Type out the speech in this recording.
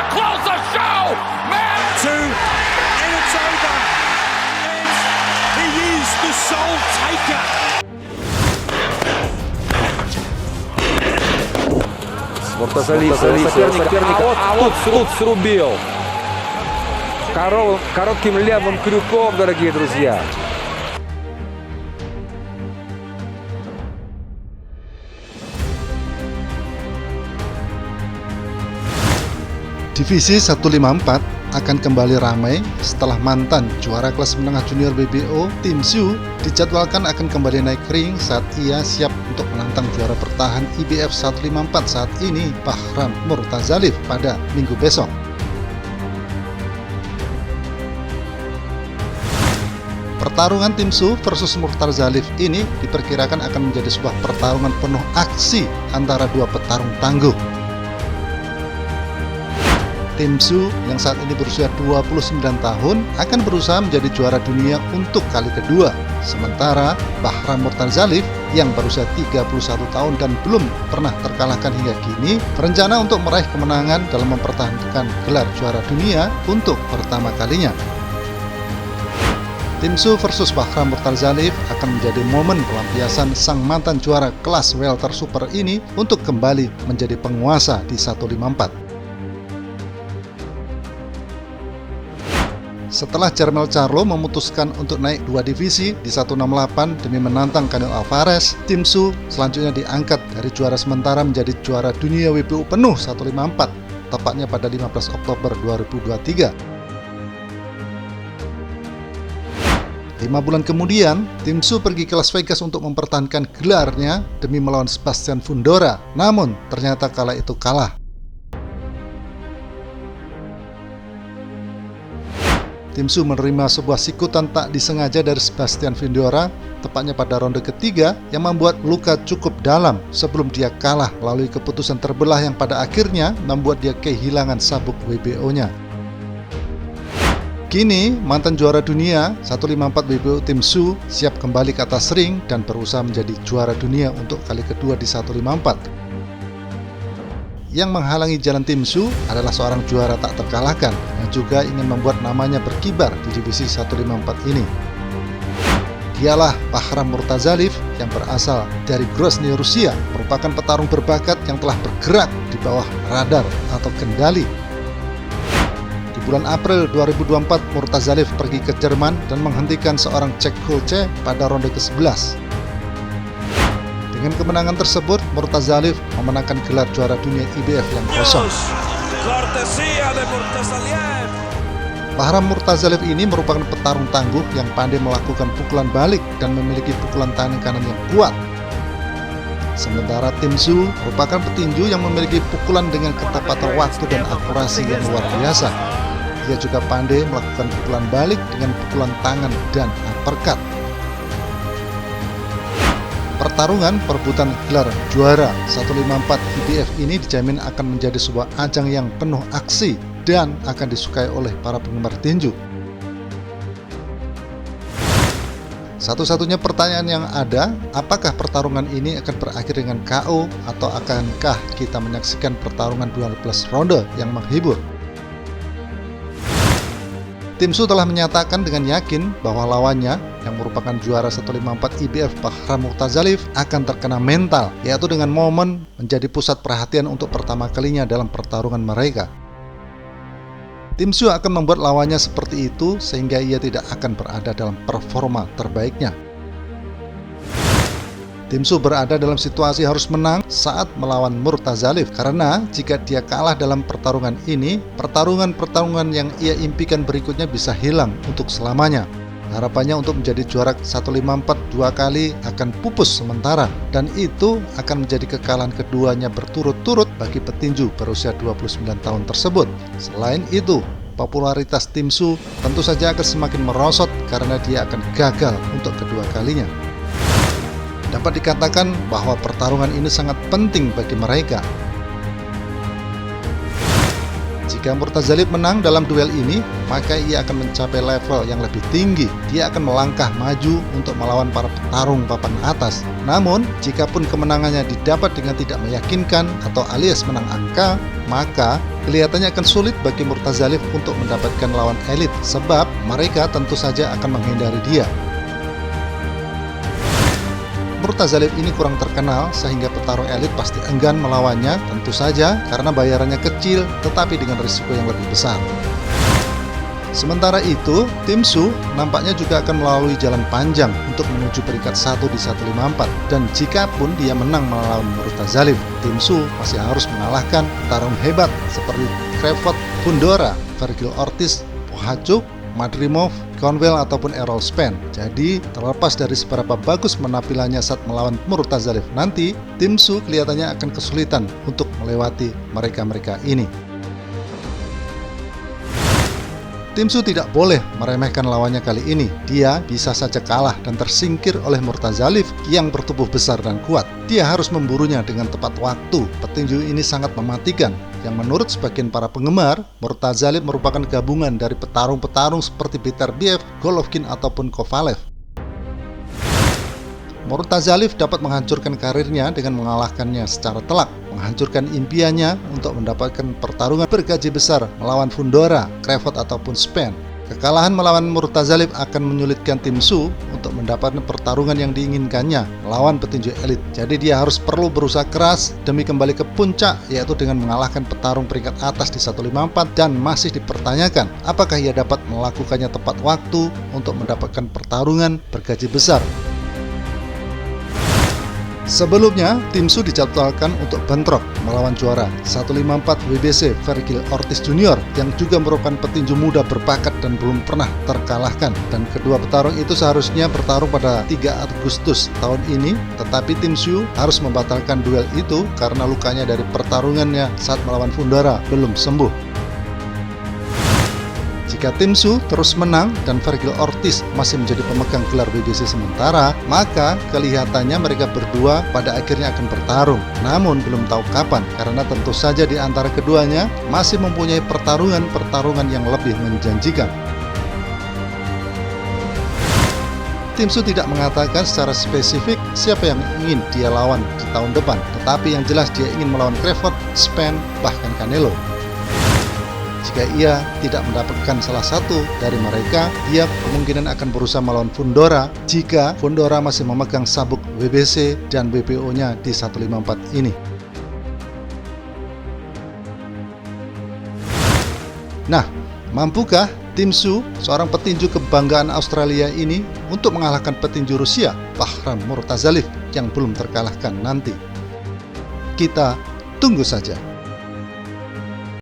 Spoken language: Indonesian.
to close the show. Man, Two, and it's over. And he is the Soul Taker. Муртазалиев соперника, а вот тут срубил. Коротким левым крюком, дорогие друзья. Divisi 154 akan kembali ramai setelah mantan juara kelas menengah junior WBO Tim Tszyu dijadwalkan akan kembali naik ring saat ia siap untuk menantang juara bertahan IBF 154 saat ini Bahram Murtazaliev pada minggu besok. Pertarungan Tim Tszyu versus Murtazaliev ini diperkirakan akan menjadi sebuah pertarungan penuh aksi antara dua petarung tangguh. Tim Tszyu yang saat ini berusia 29 tahun akan berusaha menjadi juara dunia untuk kali kedua. Sementara Bahram Murtazaliev yang berusia 31 tahun dan belum pernah terkalahkan hingga kini berencana untuk meraih kemenangan dalam mempertahankan gelar juara dunia untuk pertama kalinya. Tim Tszyu versus Bahram Murtazaliev akan menjadi momen pelampiasan sang mantan juara kelas welter super ini untuk kembali menjadi penguasa di 154. Setelah Jermell Charlo memutuskan untuk naik dua divisi di 168 demi menantang Canelo Alvarez, Tim Tszyu selanjutnya diangkat dari juara sementara menjadi juara dunia WBO penuh 154, tepatnya pada 15 Oktober 2023. 5 bulan kemudian, Tim Tszyu pergi ke Las Vegas untuk mempertahankan gelarnya demi melawan Sebastian Fundora, namun ternyata kala itu kalah. Tim Tszyu menerima sebuah sikutan tak disengaja dari Sebastian Fundora, tepatnya pada ronde ketiga, yang membuat luka cukup dalam sebelum dia kalah melalui keputusan terbelah yang pada akhirnya membuat dia kehilangan sabuk WBO-nya. Kini, mantan juara dunia 154 WBO Tim Tszyu siap kembali ke atas ring dan berusaha menjadi juara dunia untuk kali kedua di 154. Yang menghalangi jalan Tim Tszyu adalah seorang juara tak terkalahkan yang juga ingin membuat namanya berkibar di divisi 154 ini. Dialah Bahram Murtazaliev yang berasal dari Grozny, Rusia, merupakan petarung berbakat yang telah bergerak di bawah radar atau kendali. Di bulan April 2024, Murtazaliev pergi ke Jerman dan menghentikan seorang Jack Holce pada ronde ke-11. Dengan kemenangan tersebut, Murtazaliev memenangkan gelar juara dunia IBF yang kosong. Bahram Murtazaliev ini merupakan petarung tangguh yang pandai melakukan pukulan balik dan memiliki pukulan tangan kanan yang kuat. Sementara Tim Tszyu merupakan petinju yang memiliki pukulan dengan ketepatan waktu dan akurasi yang luar biasa. Ia juga pandai melakukan pukulan balik dengan pukulan tangan dan uppercut. Pertarungan perebutan gelar juara 154 IBF ini dijamin akan menjadi sebuah ajang yang penuh aksi dan akan disukai oleh para penggemar tinju. Satu-satunya pertanyaan yang ada, apakah pertarungan ini akan berakhir dengan KO atau akankah kita menyaksikan pertarungan 12 ronde yang menghibur? Tim Tszyu telah menyatakan dengan yakin bahwa lawannya yang merupakan juara 154 IBF Bahram Murtazaliev akan terkena mental, yaitu dengan momen menjadi pusat perhatian untuk pertama kalinya dalam pertarungan mereka. Tim Tszyu akan membuat lawannya seperti itu sehingga ia tidak akan berada dalam performa terbaiknya. Tim Tszyu berada dalam situasi harus menang saat melawan Murtazaliev karena jika dia kalah dalam pertarungan ini, pertarungan yang ia impikan berikutnya bisa hilang untuk selamanya. Harapannya untuk menjadi juara 154 dua kali akan pupus sementara dan itu akan menjadi kekalahan keduanya berturut-turut bagi petinju berusia 29 tahun tersebut. Selain itu, popularitas Tim Tszyu tentu saja akan semakin merosot karena dia akan gagal untuk kedua kalinya. Dapat dikatakan bahwa pertarungan ini sangat penting bagi mereka. Jika Murtazaliev menang dalam duel ini, maka ia akan mencapai level yang lebih tinggi. Dia akan melangkah maju untuk melawan para petarung papan atas. Namun, jikapun kemenangannya didapat dengan tidak meyakinkan atau alias menang angka, maka kelihatannya akan sulit bagi Murtazalif untuk mendapatkan lawan elit sebab mereka tentu saja akan menghindari dia. Murtazalif ini kurang terkenal sehingga petarung elit pasti enggan melawannya, tentu saja karena bayarannya kecil tetapi dengan risiko yang lebih besar. Sementara itu, Tim Tszyu nampaknya juga akan melalui jalan panjang untuk menuju peringkat 1 di 154. Dan jikapun dia menang melawan Murtazalif, Tim Tszyu masih harus mengalahkan petarung hebat seperti Crawford, Fundora, Vergil Ortiz, Bohacuk, Madrimov, Conwell ataupun Errol Spence. Jadi, terlepas dari seberapa bagus penampilannya saat melawan Murtazalif nanti, Tim Tszyu kelihatannya akan kesulitan untuk melewati mereka-mereka ini. Tim Tszyu tidak boleh meremehkan lawannya kali ini. Dia bisa saja kalah dan tersingkir oleh Murtazalif yang bertubuh besar dan kuat. Dia harus memburunya dengan tepat waktu. Petinju ini sangat mematikan. Yang menurut sebagian para penggemar, Murtazalif merupakan gabungan dari petarung-petarung seperti Beterbiev, Golovkin ataupun Kovalev. Murtazalif dapat menghancurkan karirnya dengan mengalahkannya secara telak, menghancurkan impiannya untuk mendapatkan pertarungan bergaji besar melawan Fundora, Crawford ataupun Spence. Kekalahan melawan Murtazalif akan menyulitkan Tim Tszyu untuk mendapatkan pertarungan yang diinginkannya melawan petinju elit. Jadi dia harus perlu berusaha keras demi kembali ke puncak, yaitu dengan mengalahkan petarung peringkat atas di 154 dan masih dipertanyakan apakah ia dapat melakukannya tepat waktu untuk mendapatkan pertarungan bergaji besar. Sebelumnya, Tim Tszyu dijadwalkan untuk bentrok melawan juara 154 WBC Vergil Ortiz Jr. yang juga merupakan petinju muda berbakat dan belum pernah terkalahkan. Dan kedua petarung itu seharusnya bertarung pada 3 Agustus tahun ini, tetapi Tim Tszyu harus membatalkan duel itu karena lukanya dari pertarungannya saat melawan Fundora belum sembuh. Jika Tim Tszyu terus menang dan Vergil Ortiz masih menjadi pemegang gelar WBC sementara, maka kelihatannya mereka berdua pada akhirnya akan bertarung. Namun belum tahu kapan, karena tentu saja di antara keduanya masih mempunyai pertarungan yang lebih menjanjikan. Tim Tszyu tidak mengatakan secara spesifik siapa yang ingin dia lawan di tahun depan, tetapi yang jelas dia ingin melawan Crawford, Spence, bahkan Canelo. Jika ia tidak mendapatkan salah satu dari mereka, ia kemungkinan akan berusaha melawan Fundora jika Fundora masih memegang sabuk WBC dan WBO-nya di 154 ini. Nah, mampukah Tim Tszyu, seorang petinju kebanggaan Australia ini, untuk mengalahkan petinju Rusia, Bahram Murtazalif, yang belum terkalahkan nanti? Kita tunggu saja.